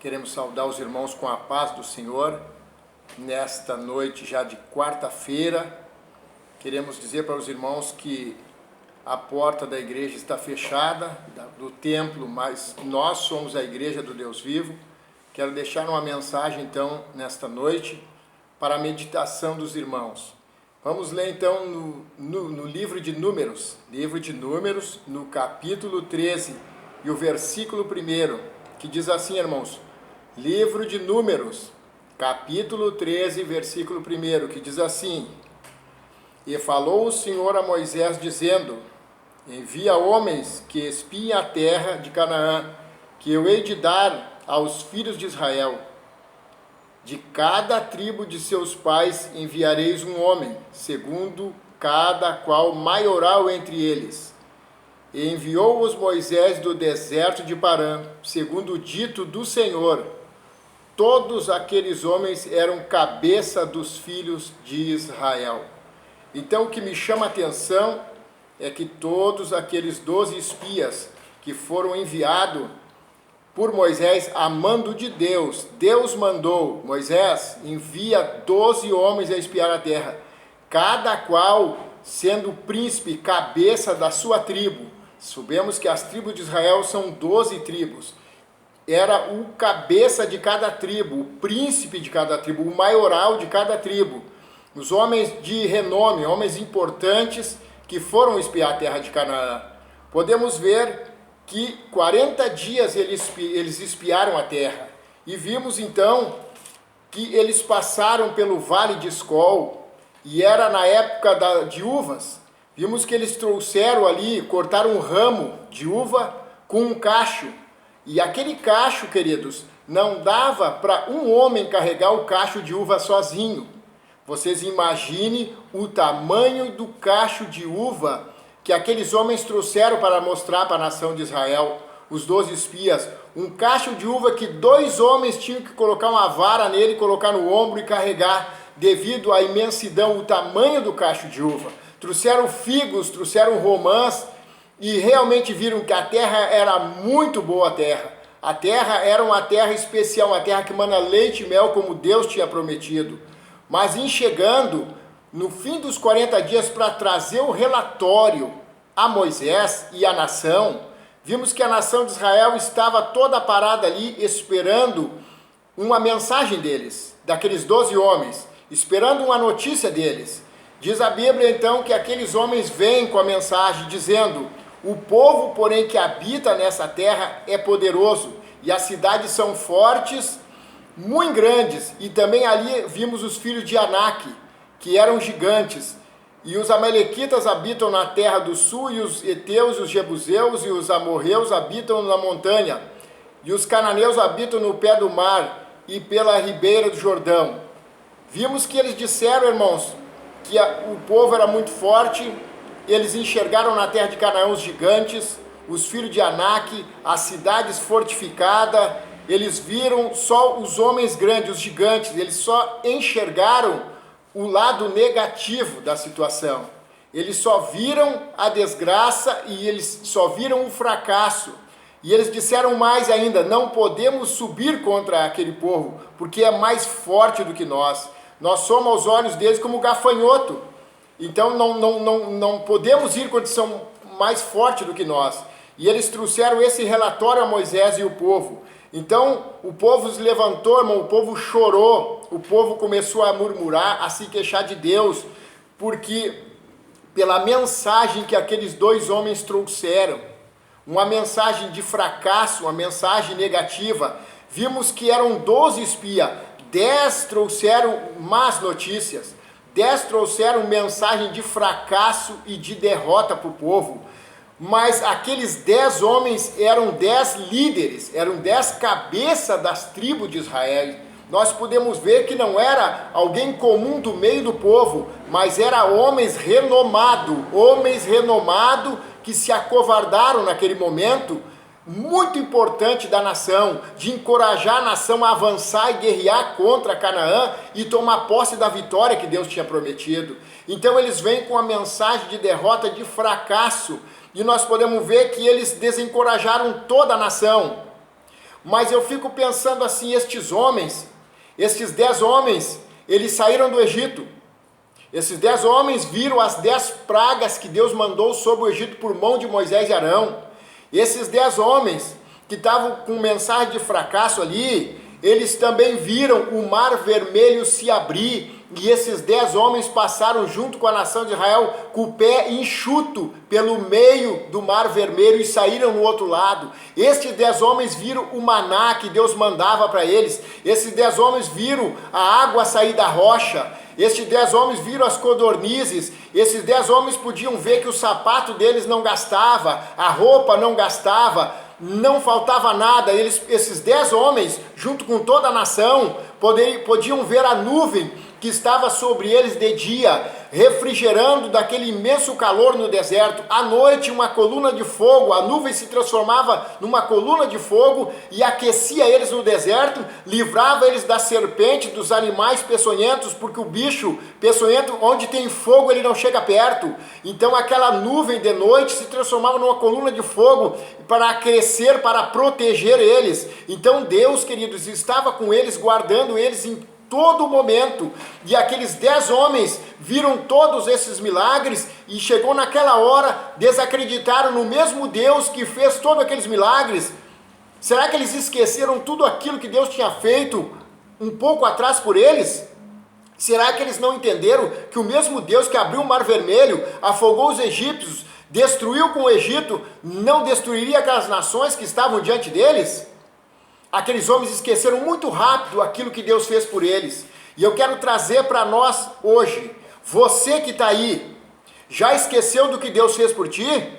Queremos saudar os irmãos com a paz do Senhor, nesta noite já de quarta-feira. Queremos dizer para os irmãos que a porta da igreja está fechada, do templo, mas nós somos a igreja do Deus vivo. Quero deixar uma mensagem então, nesta noite, para a meditação dos irmãos. Vamos ler então no livro de Números, no capítulo 13 e o versículo 1, que diz assim, irmãos, livro de Números, capítulo 13, versículo 1, que diz assim: E falou o Senhor a Moisés, dizendo: Envia homens que espiem a terra de Canaã, que eu hei de dar aos filhos de Israel. De cada tribo de seus pais enviareis um homem, segundo cada qual maioral entre eles. E enviou-os Moisés do deserto de Parã, segundo o dito do Senhor. Todos aqueles homens eram cabeça dos filhos de Israel. Então o que me chama a atenção é que todos aqueles 12 espias que foram enviados por Moisés a mando de Deus, Deus mandou, Moisés, envia 12 homens a espiar a terra, cada qual sendo príncipe, cabeça da sua tribo. Sabemos que as tribos de Israel são 12 tribos. Era o cabeça de cada tribo, o príncipe de cada tribo, o maioral de cada tribo. Os homens de renome, homens importantes que foram espiar a terra de Canaã. Podemos ver que 40 dias eles espiaram a terra. E vimos então que eles passaram pelo Vale de Escol, e era na época de uvas. Vimos que eles trouxeram ali, cortaram um ramo de uva com um cacho. E aquele cacho, queridos, não dava para um homem carregar o cacho de uva sozinho. Vocês imaginem o tamanho do cacho de uva que aqueles homens trouxeram para mostrar para a nação de Israel, os 12 espias. Um cacho de uva que 2 homens tinham que colocar uma vara nele, colocar no ombro e carregar, devido à imensidão, o tamanho do cacho de uva. Trouxeram figos, trouxeram romãs, e realmente viram que a terra era muito boa a terra. A terra era uma terra especial, uma terra que mana leite e mel, como Deus tinha prometido. Mas em chegando, no fim dos 40 dias, para trazer o relatório a Moisés e à nação, vimos que a nação de Israel estava toda parada ali, esperando uma mensagem deles, daqueles 12 homens, esperando uma notícia deles. Diz a Bíblia então que aqueles homens vêm com a mensagem dizendo: o povo, porém, que habita nessa terra é poderoso, e as cidades são fortes, muito grandes. E também ali vimos os filhos de Anak, que eram gigantes. E os amalequitas habitam na terra do sul, e os heteus, os jebuseus e os amorreus habitam na montanha. E os cananeus habitam no pé do mar e pela ribeira do Jordão. Vimos que eles disseram, irmãos, que o povo era muito forte. Eles enxergaram na terra de Canaã os gigantes, os filhos de Anak, as cidades fortificadas. Eles viram só os homens grandes, os gigantes. Eles só enxergaram o lado negativo da situação. Eles só viram a desgraça e eles só viram o fracasso. E eles disseram mais ainda: não podemos subir contra aquele povo, porque é mais forte do que nós. Nós somos aos olhos deles como gafanhoto. Então não podemos ir quando são mais fortes do que nós. E eles trouxeram esse relatório a Moisés e o povo. Então o povo se levantou, irmão, o povo chorou, o povo começou a murmurar, a se queixar de Deus, porque pela mensagem que aqueles 2 homens trouxeram, uma mensagem de fracasso, uma mensagem negativa. Vimos que eram 12 espias, 10 trouxeram más notícias. 10 trouxeram mensagem de fracasso e de derrota para o povo. Mas aqueles 10 homens eram 10 líderes, eram 10 cabeças das tribos de Israel. Nós podemos ver que não era alguém comum do meio do povo, mas era homens renomados que se acovardaram naquele momento, muito importante da nação, de encorajar a nação a avançar e guerrear contra Canaã e tomar posse da vitória que Deus tinha prometido. Então eles vêm com a mensagem de derrota, de fracasso, e nós podemos ver que eles desencorajaram toda a nação. Mas eu fico pensando assim, estes 10 homens, eles saíram do Egito. Esses 10 homens viram as 10 pragas que Deus mandou sobre o Egito por mão de Moisés e Arão. Esses 10 homens que estavam com mensagem de fracasso ali, eles também viram o mar vermelho se abrir, e esses 10 homens passaram junto com a nação de Israel com o pé enxuto pelo meio do mar vermelho e saíram no outro lado. Estes 10 homens viram o maná que Deus mandava para eles. Esses 10 homens viram a água sair da rocha. Estes 10 homens viram as codornizes. Esses 10 homens podiam ver que o sapato deles não gastava, a roupa não gastava, não faltava nada. Esses 10 homens, junto com toda a nação, podiam ver a nuvem que estava sobre eles de dia, refrigerando daquele imenso calor no deserto. À noite, uma coluna de fogo, a nuvem se transformava numa coluna de fogo e aquecia eles no deserto, livrava eles da serpente, dos animais peçonhentos, porque o bicho peçonhento, onde tem fogo, ele não chega perto. Então aquela nuvem de noite se transformava numa coluna de fogo para aquecer, para proteger eles. Então Deus, queridos, estava com eles, guardando eles em todo momento, e aqueles 10 homens viram todos esses milagres, e chegou naquela hora, desacreditaram no mesmo Deus que fez todos aqueles milagres. Será que eles esqueceram tudo aquilo que Deus tinha feito um pouco atrás por eles? Será que eles não entenderam que o mesmo Deus que abriu o mar vermelho, afogou os egípcios, destruiu com o Egito, não destruiria aquelas nações que estavam diante deles? Aqueles homens esqueceram muito rápido aquilo que Deus fez por eles. E eu quero trazer para nós hoje, você que está aí, já esqueceu do que Deus fez por ti?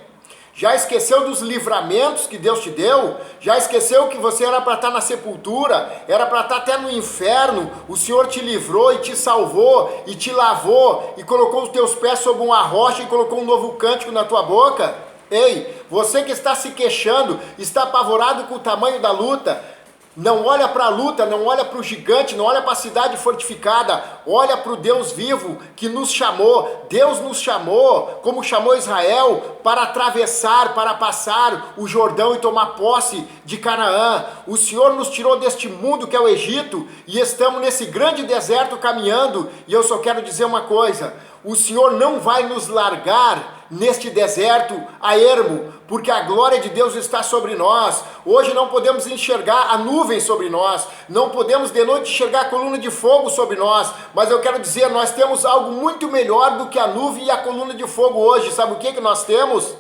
Já esqueceu dos livramentos que Deus te deu? Já esqueceu que você era para estar na sepultura, era para estar até no inferno? O Senhor te livrou e te salvou, e te lavou, e colocou os teus pés sobre uma rocha, e colocou um novo cântico na tua boca? Ei, você que está se queixando, está apavorado com o tamanho da luta, não olha para a luta, não olha para o gigante, não olha para a cidade fortificada, olha para o Deus vivo que nos chamou. Deus nos chamou, como chamou Israel, para atravessar, para passar o Jordão e tomar posse de Canaã. O Senhor nos tirou deste mundo que é o Egito, e estamos nesse grande deserto caminhando, e eu só quero dizer uma coisa: o Senhor não vai nos largar neste deserto a ermo, porque a glória de Deus está sobre nós. Hoje não podemos enxergar a nuvem sobre nós, não podemos de noite enxergar a coluna de fogo sobre nós, mas eu quero dizer, nós temos algo muito melhor do que a nuvem e a coluna de fogo hoje. Sabe o que nós temos?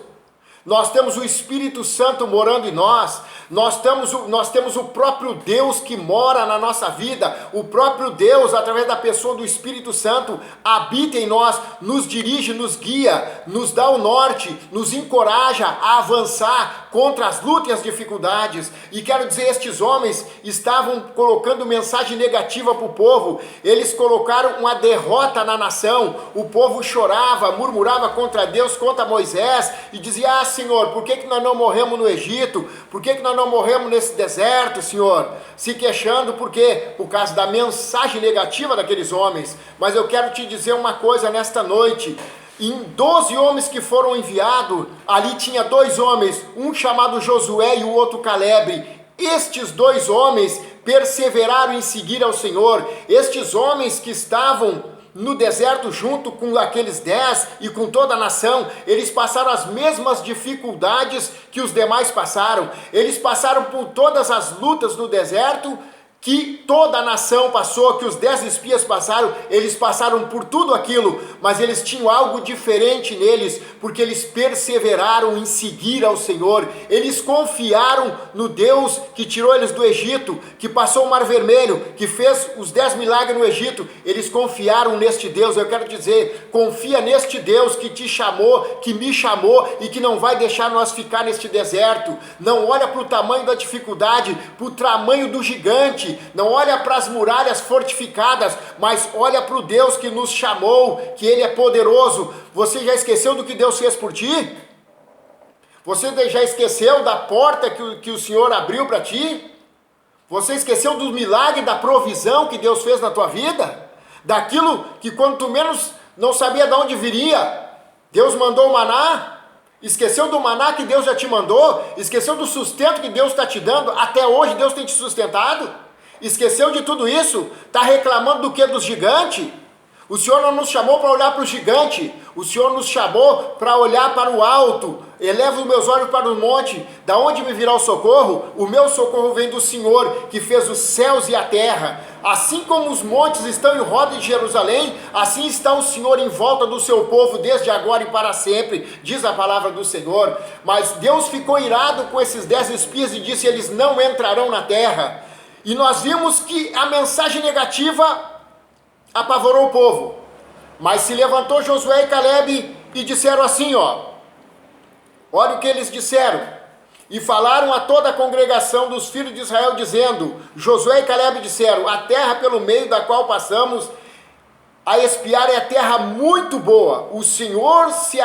Nós temos o Espírito Santo morando em nós, nós temos o próprio Deus que mora na nossa vida, o próprio Deus, através da pessoa do Espírito Santo, habita em nós, nos dirige, nos guia, nos dá o norte, nos encoraja a avançar contra as lutas e as dificuldades. E quero dizer, estes homens estavam colocando mensagem negativa para o povo, eles colocaram uma derrota na nação, o povo chorava, murmurava contra Deus, contra Moisés, e dizia: ah, Senhor, por que nós não morremos no Egito? Por que nós não morremos nesse deserto, Senhor? Se queixando, por quê? Por causa da mensagem negativa daqueles homens. Mas eu quero te dizer uma coisa nesta noite: em 12 homens que foram enviados, ali tinha 2 homens, um chamado Josué e o outro Caleb. Estes 2 homens perseveraram em seguir ao Senhor. Estes homens que estavam no deserto junto com aqueles 10 e com toda a nação, eles passaram as mesmas dificuldades que os demais passaram. Eles passaram por todas as lutas no deserto que toda a nação passou, que os 10 espias passaram. Eles passaram por tudo aquilo, mas eles tinham algo diferente neles, porque eles perseveraram em seguir ao Senhor. Eles confiaram no Deus que tirou eles do Egito, que passou o Mar Vermelho, que fez os 10 milagres no Egito. Eles confiaram neste Deus. Eu quero dizer, confia neste Deus que te chamou, que me chamou, e que não vai deixar nós ficar neste deserto. Não olha para o tamanho da dificuldade, para o tamanho do gigante, não olha para as muralhas fortificadas, mas olha para o Deus que nos chamou, que Ele é poderoso. Você já esqueceu do que Deus fez por ti? Você já esqueceu da porta que o Senhor abriu para ti? Você esqueceu do milagre, da provisão que Deus fez na tua vida? Daquilo que quando tu menos não sabia de onde viria, Deus mandou o maná? Esqueceu do maná que Deus já te mandou? Esqueceu do sustento que Deus está te dando? Até hoje Deus tem te sustentado? Esqueceu de tudo isso? Está reclamando do que? Dos gigantes? O Senhor não nos chamou para olhar para o gigante, o Senhor nos chamou para olhar para o alto. Elevo os meus olhos para o monte, da onde me virá o socorro? O meu socorro vem do Senhor, que fez os céus e a terra. Assim como os montes estão em roda de Jerusalém, assim está o Senhor em volta do seu povo, desde agora e para sempre, diz a palavra do Senhor. Mas Deus ficou irado com esses 10 espias e disse: eles não entrarão na terra. E nós vimos que a mensagem negativa apavorou o povo, mas se levantou Josué e Calebe e disseram assim, olha o que eles disseram, e falaram a toda a congregação dos filhos de Israel, dizendo, Josué e Calebe disseram, a terra pelo meio da qual passamos a espiar é terra muito boa, se o Senhor se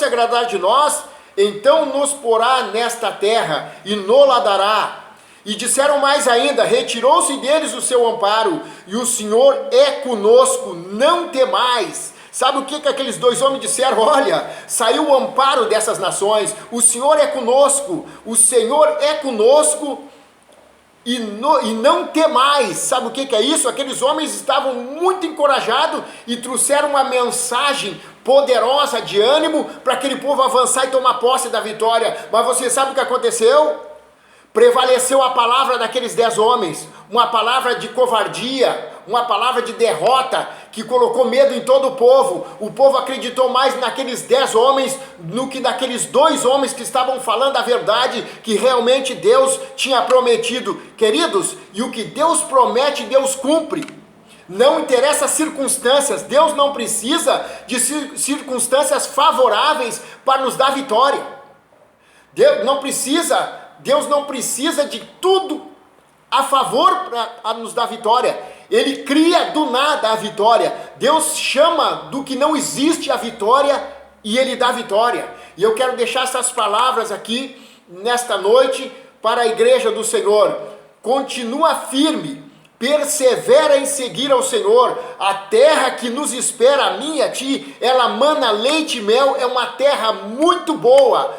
agradar de nós, então nos porá nesta terra e nos dará. E disseram mais ainda, retirou-se deles o seu amparo, e o Senhor é conosco, não temais. Sabe o que aqueles 2 homens disseram? Olha, saiu o amparo dessas nações, o Senhor é conosco, e não temais. Sabe o que é isso? Aqueles homens estavam muito encorajados e trouxeram uma mensagem poderosa de ânimo para aquele povo avançar e tomar posse da vitória. Mas você sabe o que aconteceu? Prevaleceu a palavra daqueles 10 homens, uma palavra de covardia, uma palavra de derrota, que colocou medo em todo o povo. O povo acreditou mais naqueles 10 homens, do que naqueles 2 homens que estavam falando a verdade, que realmente Deus tinha prometido. Queridos, e o que Deus promete, Deus cumpre. Não interessa as circunstâncias, Deus não precisa de circunstâncias favoráveis para nos dar vitória. Deus não precisa de tudo a favor para nos dar vitória. Ele cria do nada a vitória. Deus chama do que não existe a vitória e Ele dá vitória. E eu quero deixar essas palavras aqui nesta noite para a igreja do Senhor. Continua firme, persevera em seguir ao Senhor. A terra que nos espera, a mim e a ti, ela mana leite e mel, é uma terra muito boa.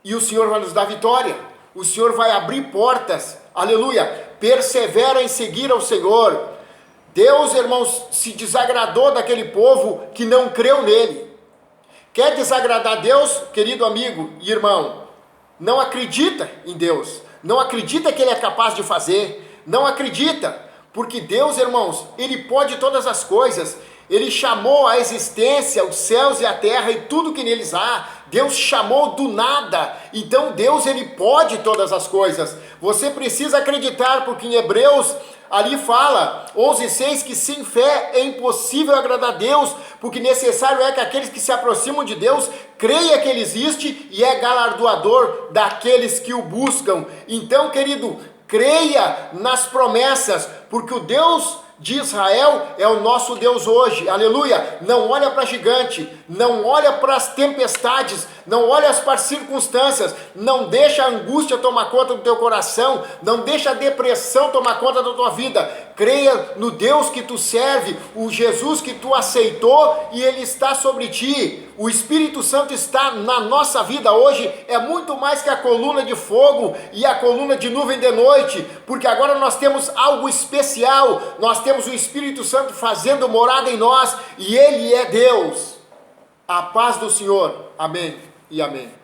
E o Senhor vai nos dar vitória, o Senhor vai abrir portas, aleluia. Persevera em seguir ao Senhor. Deus, irmãos, se desagradou daquele povo que não creu nele. Quer desagradar Deus, querido amigo e irmão? Não acredita em Deus, não acredita que Ele é capaz de fazer, não acredita, porque Deus, irmãos, Ele pode todas as coisas. Ele chamou à existência os céus e a terra e tudo que neles há. Deus chamou do nada. Então Deus, Ele pode todas as coisas. Você precisa acreditar, porque em Hebreus ali fala, 11:6, que sem fé é impossível agradar a Deus, porque necessário é que aqueles que se aproximam de Deus creia que Ele existe e é galardoador daqueles que o buscam. Então, querido, creia nas promessas, porque o Deus de Israel é o nosso Deus hoje, aleluia. Não olha para gigante, não olha para as tempestades, não olha para as circunstâncias, não deixa a angústia tomar conta do teu coração, não deixa a depressão tomar conta da tua vida. Creia no Deus que tu serve, o Jesus que tu aceitou, e Ele está sobre ti. O Espírito Santo está na nossa vida hoje, é muito mais que a coluna de fogo e a coluna de nuvem de noite, porque agora nós temos algo especial, nós temos o Espírito Santo fazendo morada em nós, e Ele é Deus. A paz do Senhor, amém e amém.